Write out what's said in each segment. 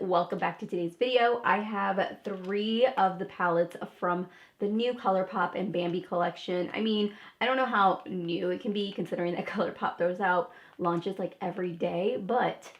welcome back to today's video. I have 3 of the palettes from the new Colourpop and Bambi collection. I mean, I don't know how new it can be considering that Colourpop throws out launches like every day, but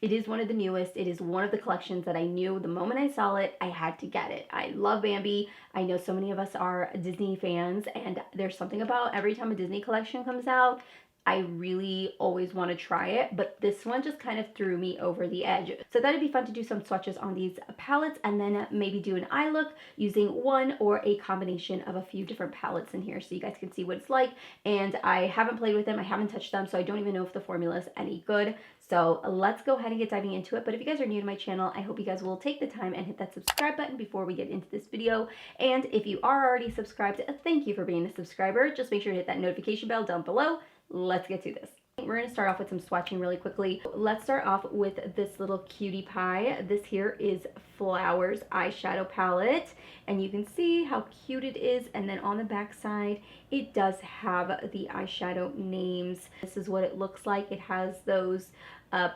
it is one of the newest. It is one of the collections that I knew the moment I saw it, I had to get it. I love Bambi. I know so many of us are Disney fans, and there's something about every time a Disney collection comes out, I really always want to try it, but this one just kind of threw me over the edge. So that'd be fun to do some swatches on these palettes and then maybe do an eye look using one or a combination of a few different palettes in here so you guys can see what it's like. And I haven't played with them, I haven't touched them, so I don't even know if the formula is any good. So let's go ahead and get diving into it. But if you guys are new to my channel, I hope you guys will take the time and hit that subscribe button before we get into this video. And if you are already subscribed, thank you for being a subscriber. Just make sure to hit that notification bell down below. Let's get to this. We're going to start off with some swatching really quickly. Let's start off with this little cutie pie. This here is Flowers eyeshadow palette, and you can see how cute it is. And then on the back side, it does have the eyeshadow names. This is what it looks like. It has those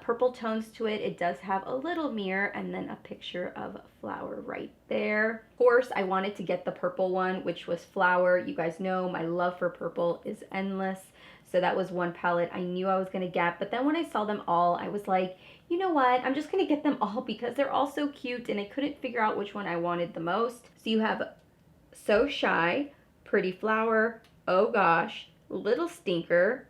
purple tones to it. It does have a little mirror and then a picture of flower right there. Of course, I wanted to get the purple one, which was Flower. You guys know my love for purple is endless. So that was one palette I knew I was going to get. But then when I saw them all, I was like, you know what? I'm just going to get them all because they're all so cute and I couldn't figure out which one I wanted the most. So you have So Shy, Pretty Flower, Oh Gosh, Little Stinker,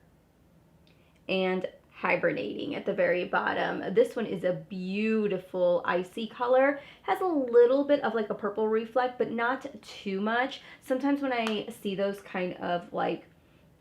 and Hibernating at the very bottom. This one is a beautiful icy color. Has a little bit of like a purple reflect, but not too much. Sometimes when I see those kind of like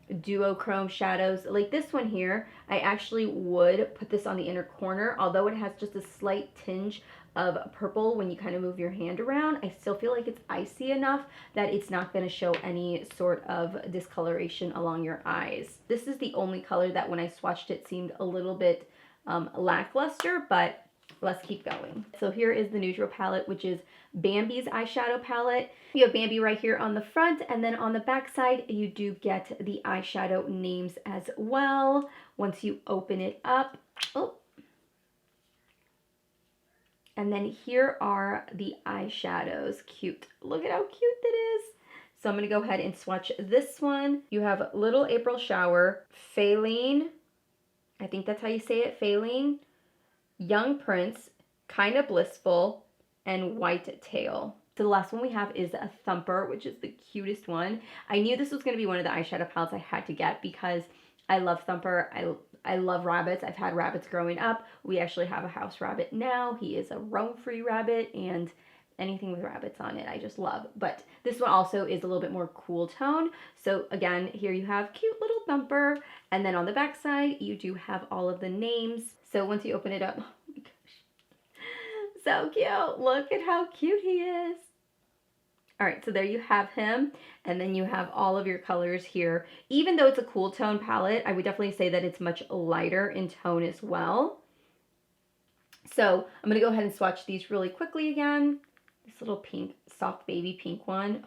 duochrome shadows like this one here, I actually would put this on the inner corner. Although it has just a slight tinge of purple when you kind of move your hand around, I still feel like it's icy enough that it's not going to show any sort of discoloration along your eyes. This is the only color that when I swatched it seemed a little bit lackluster, but let's keep going. So here is the neutral palette, which is Bambi's eyeshadow palette. You have Bambi right here on the front, and then on the back side you do get the eyeshadow names as well. Once you open it up, and then here are the eyeshadows. Cute. Look at how cute that is. So I'm going to go ahead and swatch this one. You have Little April Shower, Faline, I think that's how you say it, Faline, Young Prince, Kinda Blissful, and White Tail. So the last one we have is a Thumper, which is the cutest one. I knew this was going to be one of the eyeshadow palettes I had to get because I love Thumper. I love rabbits. I've had rabbits growing up. We actually have a house rabbit now. He is a roam-free rabbit, and anything with rabbits on it I just love. But this one also is a little bit more cool tone. So again, here you have cute little Thumper, and then on the back side you do have all of the names. So once you open it up, oh my gosh, so cute. Look at how cute he is. All right, so there you have him, and then you have all of your colors here. Even though it's a cool tone palette, I would definitely say that it's much lighter in tone as well. So I'm gonna go ahead and swatch these really quickly again. This little pink, soft baby pink one,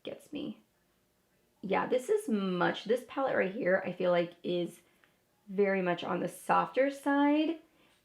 gets me. Yeah, this palette right here, I feel like is very much on the softer side,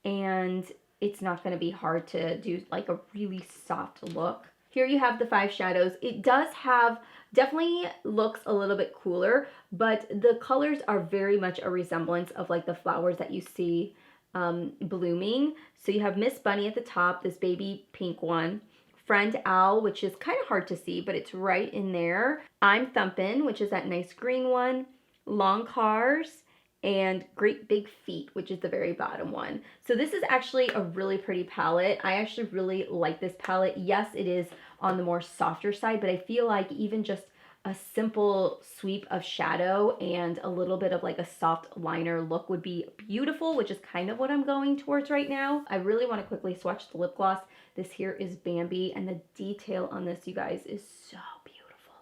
and it's not gonna be hard to do like a really soft look. Here you have the 5 shadows. It does have, definitely looks a little bit cooler, but the colors are very much a resemblance of like the flowers that you see blooming. So you have Miss Bunny at the top, this baby pink one. Friend Owl, which is kind of hard to see, but it's right in there. I'm Thumpin', which is that nice green one. Long Cars, and Great Big Feet, which is the very bottom one. So this is actually a really pretty palette. I actually really like this palette. Yes, it is on the more softer side, but I feel like even just a simple sweep of shadow and a little bit of like a soft liner look would be beautiful, which is kind of what I'm going towards right now. I really want to quickly swatch the lip gloss. This here is Bambi, and the detail on this, you guys, is so beautiful.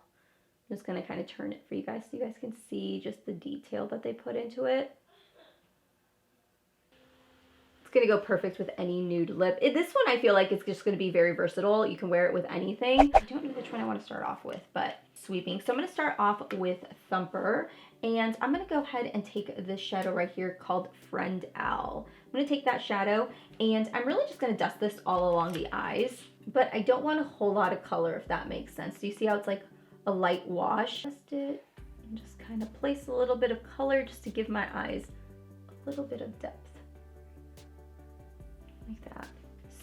I'm just going to kind of turn it for you guys so you guys can see just the detail that they put into it. Gonna go perfect with any nude lip. This one I feel like it's just gonna be very versatile. You can wear it with anything. I don't know which one I want to start off with, but sweeping. So I'm going to start off with Thumper, and I'm going to go ahead and take this shadow right here called Friend Owl. I'm going to take that shadow, and I'm really just going to dust this all along the eyes, but I don't want a whole lot of color, if that makes sense. Do you see how it's like a light wash? Dust it and just kind of place a little bit of color just to give my eyes a little bit of depth. Like that.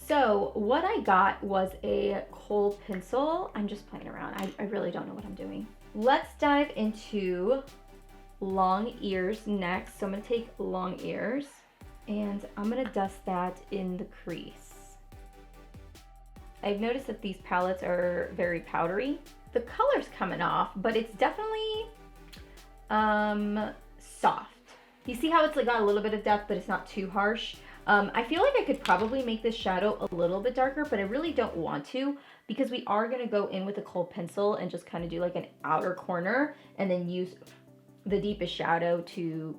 So what I got was a kohl pencil. I'm just playing around. I really don't know what I'm doing. Let's dive into long ears next. So I'm gonna take long ears and I'm gonna dust that in the crease. I've noticed that these palettes are very powdery. The color's coming off, but it's definitely soft. You see how it's like got a little bit of depth, but it's not too harsh. I feel like I could probably make this shadow a little bit darker, but I really don't want to because we are going to go in with a kohl pencil and just kind of do like an outer corner and then use the deepest shadow to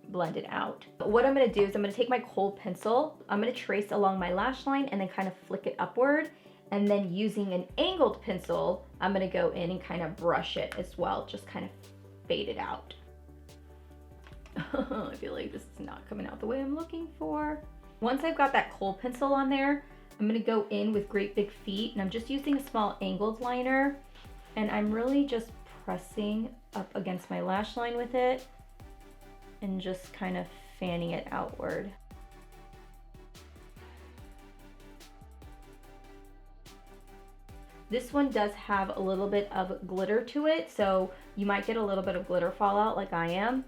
blend it out. But what I'm going to do is I'm going to take my kohl pencil, I'm going to trace along my lash line and then kind of flick it upward, and then using an angled pencil, I'm going to go in and kind of brush it as well, just kind of fade it out. I feel like this is not coming out the way I'm looking for. Once I've got that kohl pencil on there, I'm gonna go in with Great Big Feet, and I'm just using a small angled liner, and I'm really just pressing up against my lash line with it and just kind of fanning it outward. This one does have a little bit of glitter to it, so you might get a little bit of glitter fallout like I am.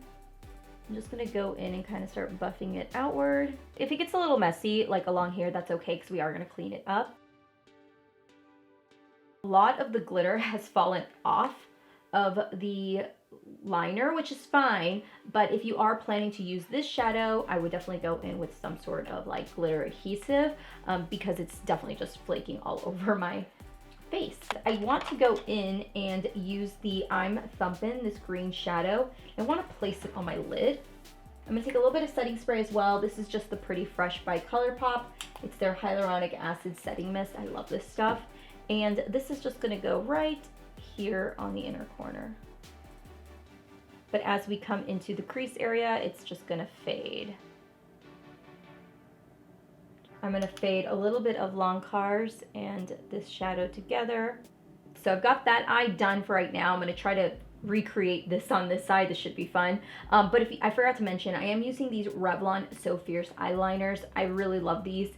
I'm just gonna go in and kind of start buffing it outward. If it gets a little messy, like along here, that's okay because we are gonna clean it up. A lot of the glitter has fallen off of the liner, which is fine, but if you are planning to use this shadow, I would definitely go in with some sort of like glitter adhesive because it's definitely just flaking all over my face. I want to go in and use the I'm Thumpin', this green shadow. I want to place it on my lid. I'm going to take a little bit of setting spray as well. This is just the Pretty Fresh by Colourpop. It's their hyaluronic acid setting mist. I love this stuff. And this is just going to go right here on the inner corner. But as we come into the crease area, it's just going to fade. I'm going to fade a little bit of long cars and this shadow together. So I've got that eye done for right now. I'm going to try to recreate this on this side. This should be fun. But I forgot to mention, I am using these Revlon So Fierce eyeliners. I really love these.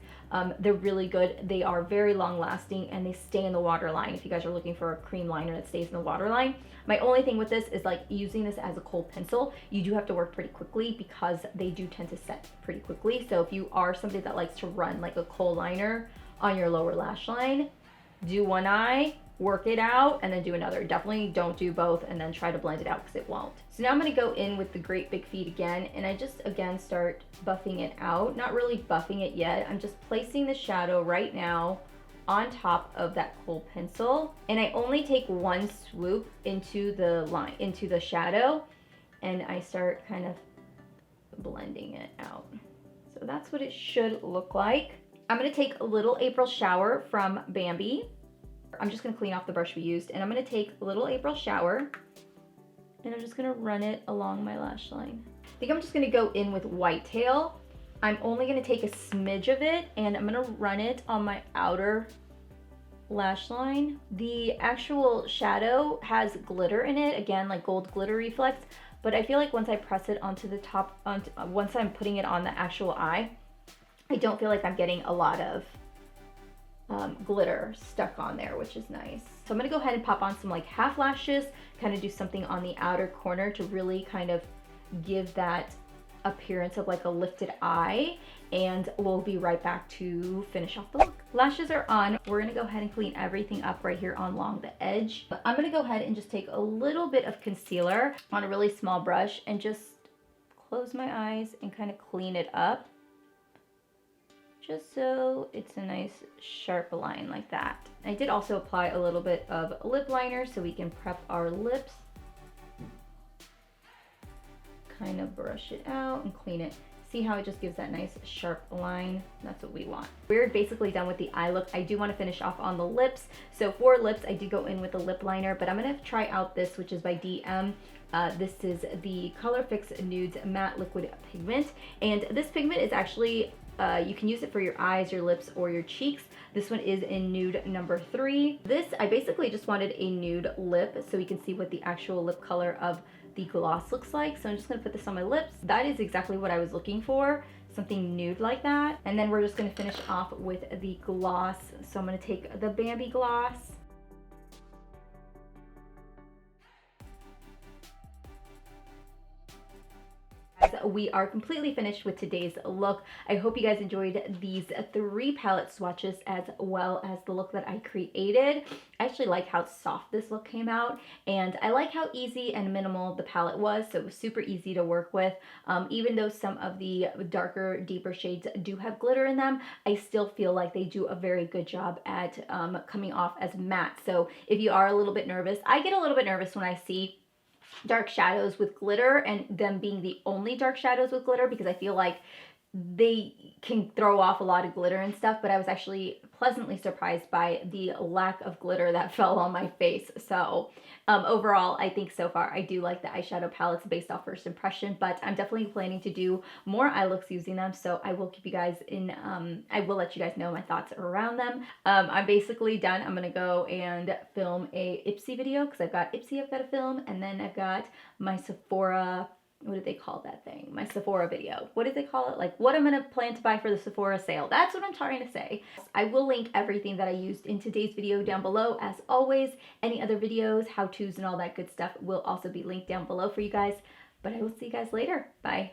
They're really good. They are very long lasting and they stay in the waterline. If you guys are looking for a cream liner that stays in the waterline. My only thing with this is like using this as a kohl pencil, you do have to work pretty quickly because they do tend to set pretty quickly. So if you are somebody that likes to run like a kohl liner on your lower lash line, do one eye, work it out, and then do another. Definitely don't do both and then try to blend it out because it won't. So now I'm going to go in with the Great Big Feet again, and I just again start buffing it out. Not really buffing it yet. I'm just placing the shadow right now on top of that kohl pencil, and I only take one swoop into the line, into the shadow, and I start kind of blending it out. So that's what it should look like. I'm going to take a little April Shower from Bambi. I'm just going to clean off the brush we used, and I'm going to take a little April Shower, and I'm just going to run it along my lash line. I think I'm just going to go in with Whitetail. I'm only going to take a smidge of it, and I'm going to run it on my outer lash line. The actual shadow has glitter in it, again, like gold glitter reflex, but I feel like once I press it onto the top, once I'm putting it on the actual eye, I don't feel like I'm getting a lot of glitter stuck on there, which is nice. So I'm going to go ahead and pop on some like half lashes, kind of do something on the outer corner to really kind of give that appearance of like a lifted eye, and we'll be right back to finish off the look. Lashes are on. We're going to go ahead and clean everything up right here along the edge. But I'm going to go ahead and just take a little bit of concealer on a really small brush and just close my eyes and kind of clean it up, just so it's a nice sharp line like that. I did also apply a little bit of lip liner so we can prep our lips. Kind of brush it out and clean it. See how it just gives that nice sharp line? That's what we want. We're basically done with the eye look. I do want to finish off on the lips. So for lips, I did go in with a lip liner, but I'm going to try out this, which is by DM. This is the Color Fix Nudes Matte Liquid Pigment. And this pigment is actually, you can use it for your eyes, your lips, or your cheeks. This one is in nude number 3. This, I basically just wanted a nude lip so we can see what the actual lip color of the gloss looks like. So I'm just gonna put this on my lips. That is exactly what I was looking for, something nude like that. And then we're just gonna finish off with the gloss. So I'm gonna take the Bambi gloss. We are completely finished with today's look. I hope you guys enjoyed these 3 palette swatches as well as the look that I created. I actually like how soft this look came out, and I like how easy and minimal the palette was, so it was super easy to work with. Even though some of the darker, deeper shades do have glitter in them, I still feel like they do a very good job at coming off as matte. So if you are a little bit nervous, I get a little bit nervous when I see dark shadows with glitter and them being the only dark shadows with glitter, because I feel like they can throw off a lot of glitter and stuff, but I was actually pleasantly surprised by the lack of glitter that fell on my face. So overall, I think so far I do like the eyeshadow palettes based off first impression, but I'm definitely planning to do more eye looks using them, so I will keep you guys in, I will let you guys know my thoughts around them. I'm basically done. I'm gonna go and film a Ipsy video, because I've got Ipsy I've got to film, and then I've got my Sephora, what did they call that thing? My Sephora video. What did they call it? Like what I'm gonna plan to buy for the Sephora sale. That's what I'm trying to say. I will link everything that I used in today's video down below. As always, any other videos, how-tos, and all that good stuff will also be linked down below for you guys. But I will see you guys later. Bye.